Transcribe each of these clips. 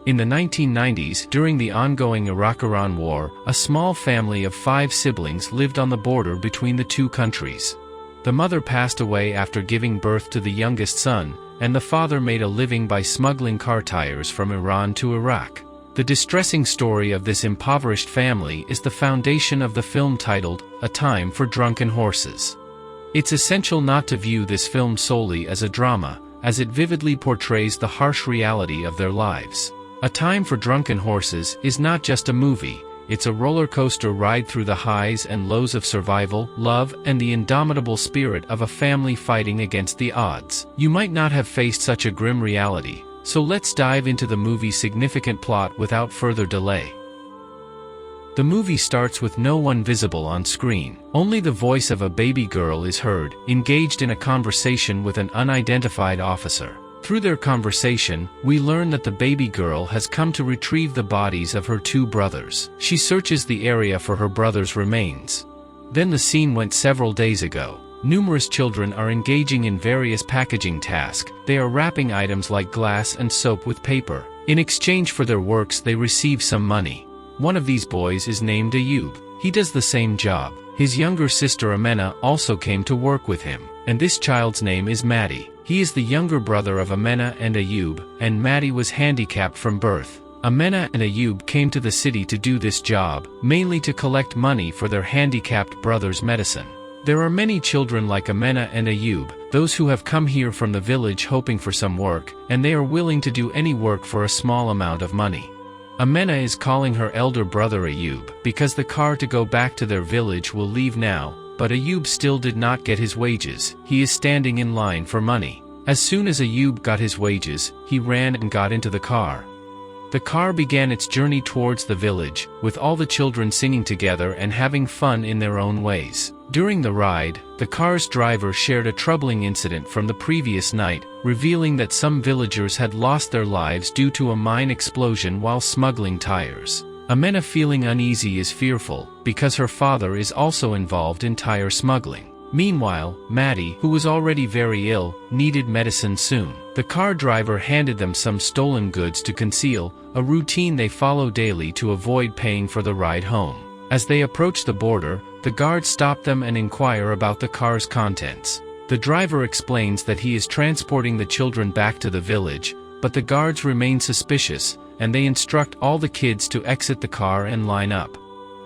In the 1990s, during the ongoing Iraq-Iran War, a small family of 5 siblings lived on the border between the two countries. The mother passed away after giving birth to the youngest son, and the father made a living by smuggling car tires from Iran to Iraq. The distressing story of this impoverished family is the foundation of the film titled, A Time for Drunken Horses. It's essential not to view this film solely as a drama, as it vividly portrays the harsh reality of their lives. A Time for Drunken Horses is not just a movie, it's a roller coaster ride through the highs and lows of survival, love, and the indomitable spirit of a family fighting against the odds. You might not have faced such a grim reality, so let's dive into the movie's significant plot without further delay. The movie starts with no one visible on screen. Only the voice of a baby girl is heard, engaged in a conversation with an unidentified officer. Through their conversation, we learn that the baby girl has come to retrieve the bodies of her 2 brothers. She searches the area for her brother's remains. Then the scene went several days ago. Numerous children are engaging in various packaging tasks. They are wrapping items like glass and soap with paper. In exchange for their works, they receive some money. One of these boys is named Ayub. He does the same job. His younger sister Amena also came to work with him, and this child's name is Maddie. He is the younger brother of Amena and Ayub, and Maddie was handicapped from birth. Amena and Ayub came to the city to do this job, mainly to collect money for their handicapped brother's medicine. There are many children like Amena and Ayub, those who have come here from the village hoping for some work, and they are willing to do any work for a small amount of money. Amena is calling her elder brother Ayub, because the car to go back to their village will leave now, but Ayub still did not get his wages. He is standing in line for money. As soon as Ayub got his wages, he ran and got into the car. The car began its journey towards the village, with all the children singing together and having fun in their own ways. During the ride, the car's driver shared a troubling incident from the previous night, revealing that some villagers had lost their lives due to a mine explosion while smuggling tires. Amena, feeling uneasy, is fearful, because her father is also involved in tire smuggling. Meanwhile, Maddie, who was already very ill, needed medicine soon. The car driver handed them some stolen goods to conceal, a routine they follow daily to avoid paying for the ride home. As they approach the border, the guards stop them and inquire about the car's contents. The driver explains that he is transporting the children back to the village, but the guards remain suspicious, and they instruct all the kids to exit the car and line up.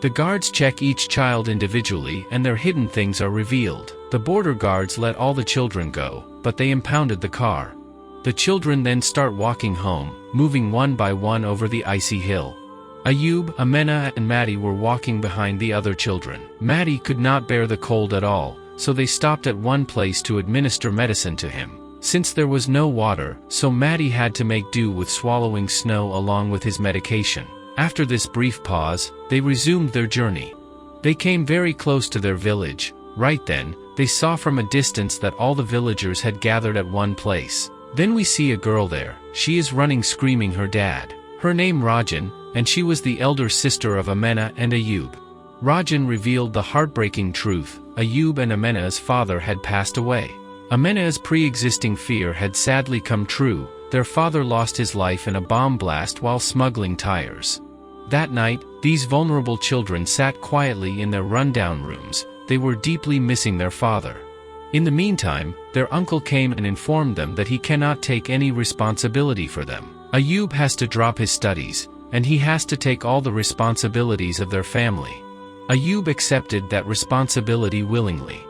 The guards check each child individually and their hidden things are revealed. The border guards let all the children go, but they impounded the car. The children then start walking home, moving one by one over the icy hill. Ayub, Amena, and Maddie were walking behind the other children. Maddie could not bear the cold at all, so they stopped at one place to administer medicine to him. Since there was no water, so Maddie had to make do with swallowing snow along with his medication. After this brief pause, they resumed their journey. They came very close to their village. Right then, they saw from a distance that all the villagers had gathered at one place. Then we see a girl there. She is running screaming her dad. Her name Rajan, and she was the elder sister of Amena and Ayub. Rajan revealed the heartbreaking truth: Ayub and Amena's father had passed away. Amena's pre-existing fear had sadly come true. Their father lost his life in a bomb blast while smuggling tires. That night, these vulnerable children sat quietly in their rundown rooms. They were deeply missing their father. In the meantime, their uncle came and informed them that he cannot take any responsibility for them. Ayub has to drop his studies, and he has to take all the responsibilities of their family. Ayub accepted that responsibility willingly.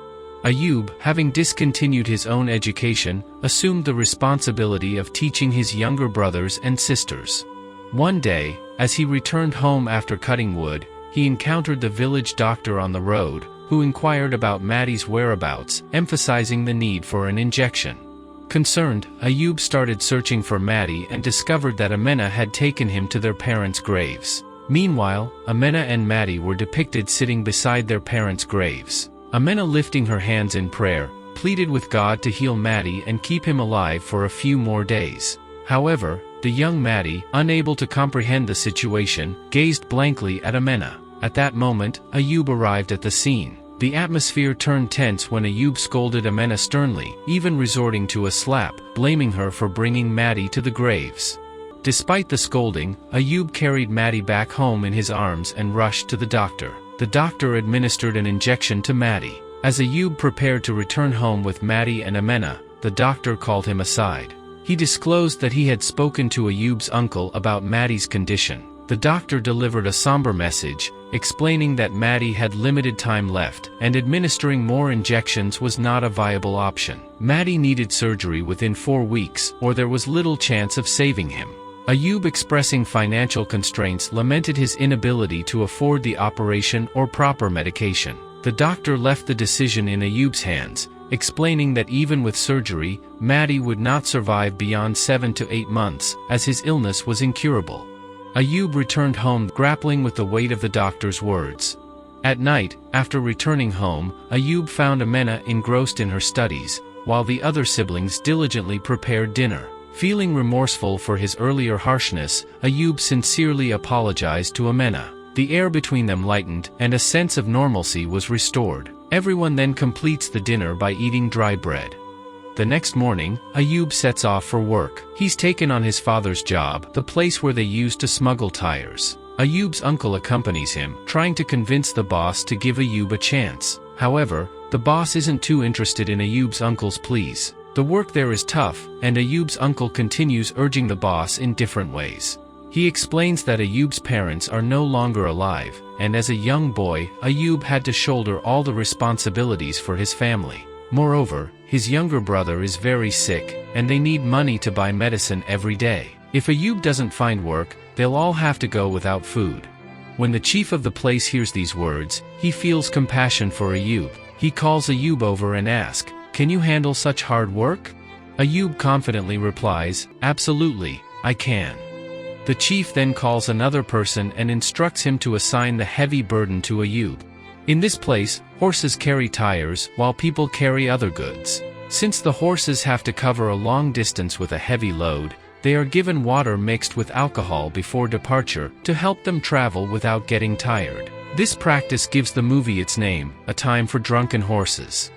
Ayub, having discontinued his own education, assumed the responsibility of teaching his younger brothers and sisters. One day, as he returned home after cutting wood, he encountered the village doctor on the road, who inquired about Maddie's whereabouts, emphasizing the need for an injection. Concerned, Ayub started searching for Maddie and discovered that Amena had taken him to their parents' graves. Meanwhile, Amena and Maddie were depicted sitting beside their parents' graves. Amena, lifting her hands in prayer, pleaded with God to heal Maddie and keep him alive for a few more days. However, the young Maddie, unable to comprehend the situation, gazed blankly at Amena. At that moment, Ayub arrived at the scene. The atmosphere turned tense when Ayub scolded Amena sternly, even resorting to a slap, blaming her for bringing Maddie to the graves. Despite the scolding, Ayub carried Maddie back home in his arms and rushed to the doctor. The doctor administered an injection to Maddie. As Ayub prepared to return home with Maddie and Amena, the doctor called him aside. He disclosed that he had spoken to Ayub's uncle about Maddie's condition. The doctor delivered a somber message, explaining that Maddie had limited time left, and administering more injections was not a viable option. Maddie needed surgery within 4 weeks, or there was little chance of saving him. Ayub, expressing financial constraints, lamented his inability to afford the operation or proper medication. The doctor left the decision in Ayub's hands, explaining that even with surgery, Maddie would not survive beyond 7 to 8 months, as his illness was incurable. Ayub returned home grappling with the weight of the doctor's words. At night, after returning home, Ayub found Amena engrossed in her studies, while the other siblings diligently prepared dinner. Feeling remorseful for his earlier harshness, Ayub sincerely apologized to Amena. The air between them lightened, and a sense of normalcy was restored. Everyone then completes the dinner by eating dry bread. The next morning, Ayub sets off for work. He's taken on his father's job, the place where they used to smuggle tires. Ayub's uncle accompanies him, trying to convince the boss to give Ayub a chance. However, the boss isn't too interested in Ayub's uncle's pleas. The work there is tough, and Ayub's uncle continues urging the boss in different ways. He explains that Ayub's parents are no longer alive, and as a young boy, Ayub had to shoulder all the responsibilities for his family. Moreover, his younger brother is very sick, and they need money to buy medicine every day. If Ayub doesn't find work, they'll all have to go without food. When the chief of the place hears these words, he feels compassion for Ayub. He calls Ayub over and asks, "Can you handle such hard work?" Ayub confidently replies, "Absolutely, I can." The chief then calls another person and instructs him to assign the heavy burden to Ayub. In this place, horses carry tires, while people carry other goods. Since the horses have to cover a long distance with a heavy load, they are given water mixed with alcohol before departure to help them travel without getting tired. This practice gives the movie its name, A Time for Drunken Horses.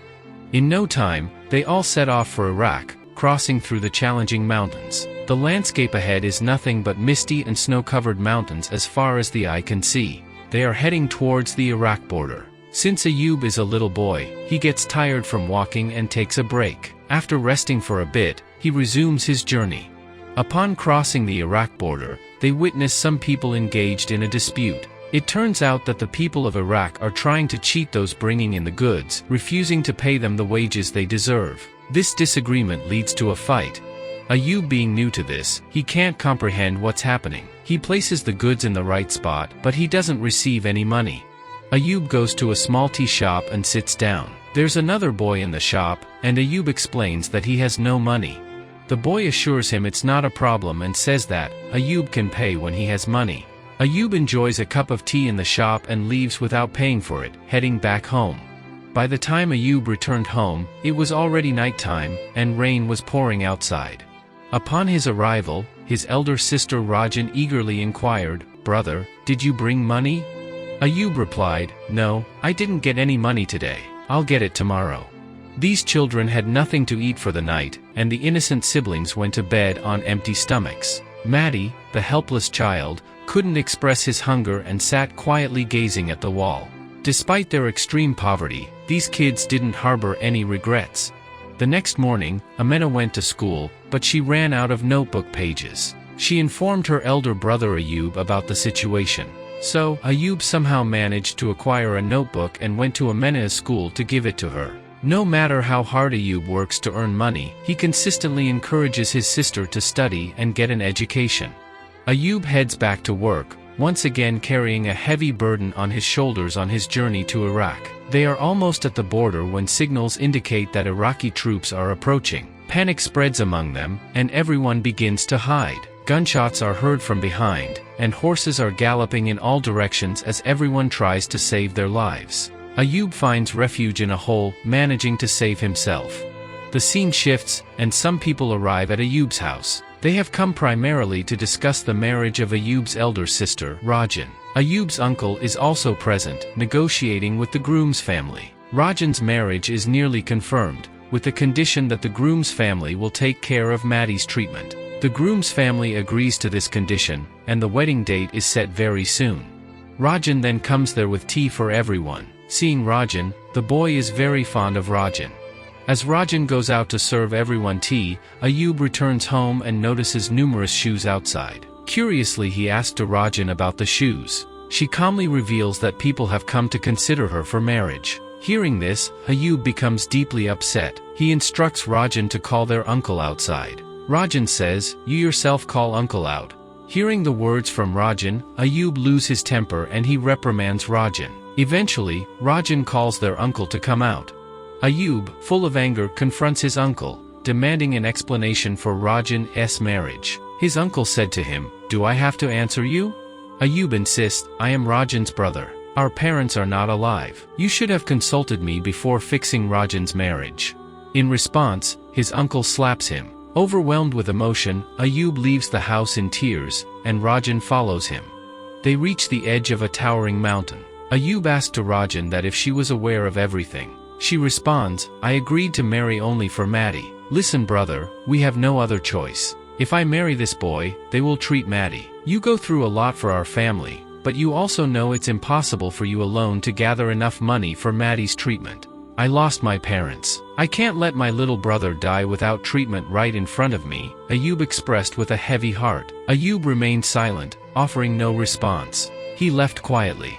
In no time, they all set off for Iraq, crossing through the challenging mountains. The landscape ahead is nothing but misty and snow-covered mountains as far as the eye can see. They are heading towards the Iraq border. Since Ayub is a little boy, he gets tired from walking and takes a break. After resting for a bit, he resumes his journey. Upon crossing the Iraq border, they witness some people engaged in a dispute. It turns out that the people of Iraq are trying to cheat those bringing in the goods, refusing to pay them the wages they deserve. This disagreement leads to a fight. Ayub, being new to this, he can't comprehend what's happening. He places the goods in the right spot, but he doesn't receive any money. Ayub goes to a small tea shop and sits down. There's another boy in the shop, and Ayub explains that he has no money. The boy assures him it's not a problem and says that Ayub can pay when he has money. Ayub enjoys a cup of tea in the shop and leaves without paying for it, heading back home. By the time Ayub returned home, it was already nighttime, and rain was pouring outside. Upon his arrival, his elder sister Rajan eagerly inquired, "Brother, did you bring money?" Ayub replied, "No, I didn't get any money today. I'll get it tomorrow." These children had nothing to eat for the night, and the innocent siblings went to bed on empty stomachs. Maddie, the helpless child, couldn't express his hunger and sat quietly gazing at the wall. Despite their extreme poverty, these kids didn't harbor any regrets. The next morning, Amena went to school, but she ran out of notebook pages. She informed her elder brother Ayub about the situation. So, Ayub somehow managed to acquire a notebook and went to Amena's school to give it to her. No matter how hard Ayub works to earn money, he consistently encourages his sister to study and get an education. Ayub heads back to work, once again carrying a heavy burden on his shoulders on his journey to Iraq. They are almost at the border when signals indicate that Iraqi troops are approaching. Panic spreads among them, and everyone begins to hide. Gunshots are heard from behind, and horses are galloping in all directions as everyone tries to save their lives. Ayub finds refuge in a hole, managing to save himself. The scene shifts, and some people arrive at Ayub's house. They have come primarily to discuss the marriage of Ayub's elder sister, Rajan. Ayub's uncle is also present, negotiating with the groom's family. Rajan's marriage is nearly confirmed, with the condition that the groom's family will take care of Maddie's treatment. The groom's family agrees to this condition, and the wedding date is set very soon. Rajan then comes there with tea for everyone. Seeing Rajan, the boy is very fond of Rajan. As Rajan goes out to serve everyone tea, Ayub returns home and notices numerous shoes outside. Curiously, he asks to Rajan about the shoes. She calmly reveals that people have come to consider her for marriage. Hearing this, Ayub becomes deeply upset. He instructs Rajan to call their uncle outside. Rajan says, "You yourself call uncle out." Hearing the words from Rajan, Ayub loses his temper and he reprimands Rajan. Eventually, Rajan calls their uncle to come out. Ayub, full of anger, confronts his uncle, demanding an explanation for Rajan's marriage. His uncle said to him, "Do I have to answer you?" Ayub insists, "I am Rajan's brother. Our parents are not alive. You should have consulted me before fixing Rajan's marriage." In response, his uncle slaps him. Overwhelmed with emotion, Ayub leaves the house in tears, and Rajan follows him. They reach the edge of a towering mountain. Ayub asks to Rajan that if she was aware of everything. She responds, "I agreed to marry only for Maddie. Listen brother, we have no other choice. If I marry this boy, they will treat Maddie. You go through a lot for our family, but you also know it's impossible for you alone to gather enough money for Maddie's treatment. I lost my parents. I can't let my little brother die without treatment right in front of me," Ayub expressed with a heavy heart. Ayub remained silent, offering no response. He left quietly.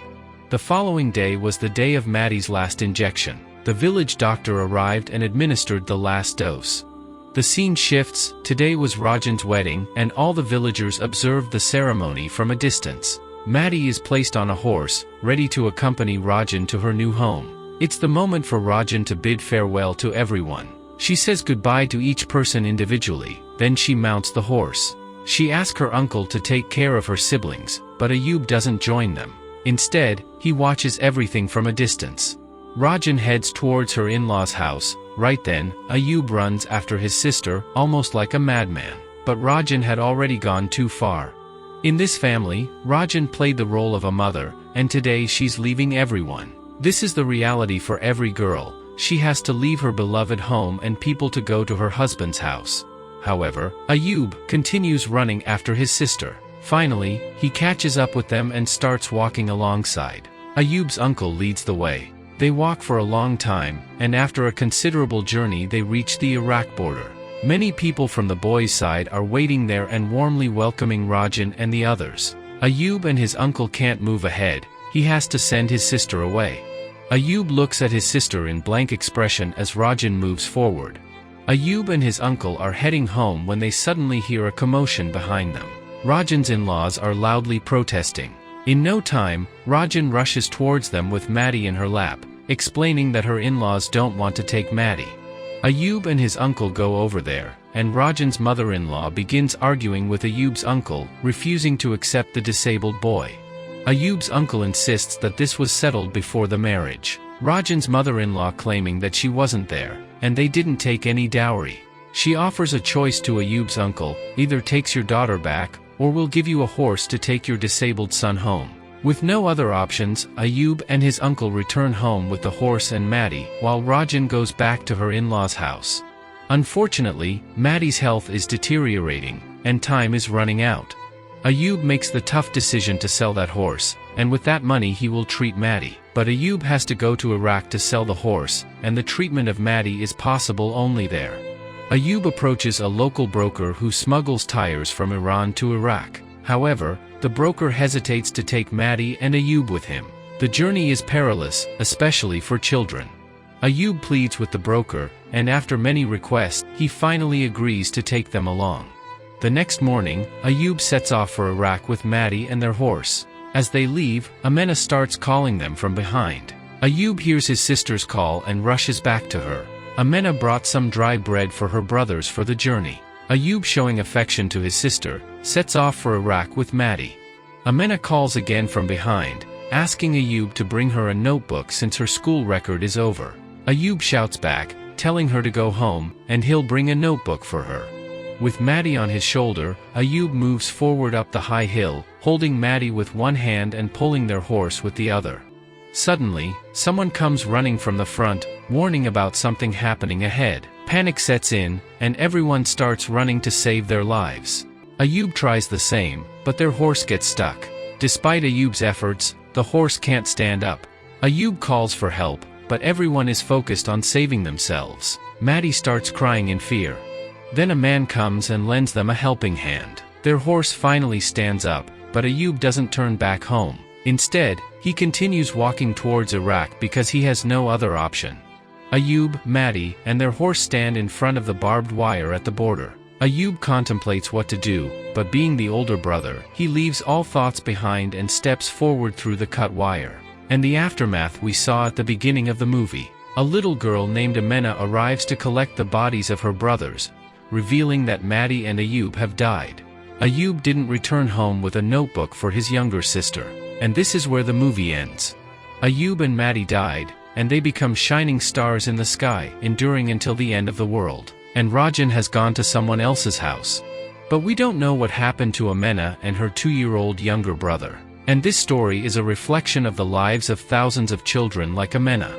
The following day was the day of Maddie's last injection. The village doctor arrived and administered the last dose. The scene shifts. Today was Rajan's wedding, and all the villagers observed the ceremony from a distance. Maddie is placed on a horse, ready to accompany Rajan to her new home. It's the moment for Rajan to bid farewell to everyone. She says goodbye to each person individually, then she mounts the horse. She asks her uncle to take care of her siblings, but Ayub doesn't join them. Instead, he watches everything from a distance. Rajan heads towards her in-laws' house. Right then, Ayub runs after his sister, almost like a madman. But Rajan had already gone too far. In this family, Rajan played the role of a mother, and today she's leaving everyone. This is the reality for every girl. She has to leave her beloved home and people to go to her husband's house. However, Ayub continues running after his sister. Finally, he catches up with them and starts walking alongside. Ayub's uncle leads the way. They walk for a long time, and after a considerable journey they reach the Iraq border. Many people from the boys' side are waiting there and warmly welcoming Rajan and the others. Ayub and his uncle can't move ahead. He has to send his sister away. Ayub looks at his sister in blank expression as Rajan moves forward. Ayub and his uncle are heading home when they suddenly hear a commotion behind them. Rajan's in-laws are loudly protesting. In no time, Rajan rushes towards them with Maddie in her lap, explaining that her in-laws don't want to take Maddie. Ayub and his uncle go over there, and Rajan's mother-in-law begins arguing with Ayub's uncle, refusing to accept the disabled boy. Ayub's uncle insists that this was settled before the marriage. Rajan's mother-in-law claiming that she wasn't there, and they didn't take any dowry. She offers a choice to Ayub's uncle: either takes your daughter back, or we'll give you a horse to take your disabled son home. With no other options, Ayub and his uncle return home with the horse and Maddie, while Rajan goes back to her in-laws' house. Unfortunately, Maddie's health is deteriorating, and time is running out. Ayub makes the tough decision to sell that horse, and with that money he will treat Maddie. But Ayub has to go to Iraq to sell the horse, and the treatment of Maddie is possible only there. Ayub approaches a local broker who smuggles tires from Iran to Iraq. However, the broker hesitates to take Maddie and Ayub with him. The journey is perilous, especially for children. Ayub pleads with the broker, and after many requests, he finally agrees to take them along. The next morning, Ayub sets off for Iraq with Maddie and their horse. As they leave, Amena starts calling them from behind. Ayub hears his sister's call and rushes back to her. Amena brought some dry bread for her brothers for the journey. Ayub, showing affection to his sister, sets off for Iraq with Maddie. Amena calls again from behind, asking Ayub to bring her a notebook since her school record is over. Ayub shouts back, telling her to go home, and he'll bring a notebook for her. With Maddie on his shoulder, Ayub moves forward up the high hill, holding Maddie with one hand and pulling their horse with the other. Suddenly, someone comes running from the front, warning about something happening ahead. Panic sets in, and everyone starts running to save their lives. Ayub tries the same, but their horse gets stuck. Despite Ayub's efforts, the horse can't stand up. Ayub calls for help, but everyone is focused on saving themselves. Maddie starts crying in fear. Then a man comes and lends them a helping hand. Their horse finally stands up, but Ayub doesn't turn back home. Instead, he continues walking towards Iraq because he has no other option. Ayub, Maddie, and their horse stand in front of the barbed wire at the border. Ayub contemplates what to do, but being the older brother, he leaves all thoughts behind and steps forward through the cut wire. And the aftermath we saw at the beginning of the movie. A little girl named Amena arrives to collect the bodies of her brothers, revealing that Maddie and Ayub have died. Ayub didn't return home with a notebook for his younger sister. And this is where the movie ends. Ayub and Maddie died, and they become shining stars in the sky, enduring until the end of the world. And Rajan has gone to someone else's house. But we don't know what happened to Amena and her 2-year-old younger brother. And this story is a reflection of the lives of thousands of children like Amena.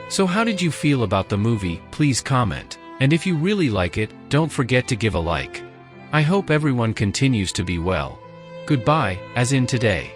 So how did you feel about the movie? Please comment. And if you really like it, don't forget to give a like. I hope everyone continues to be well. Goodbye, as in today.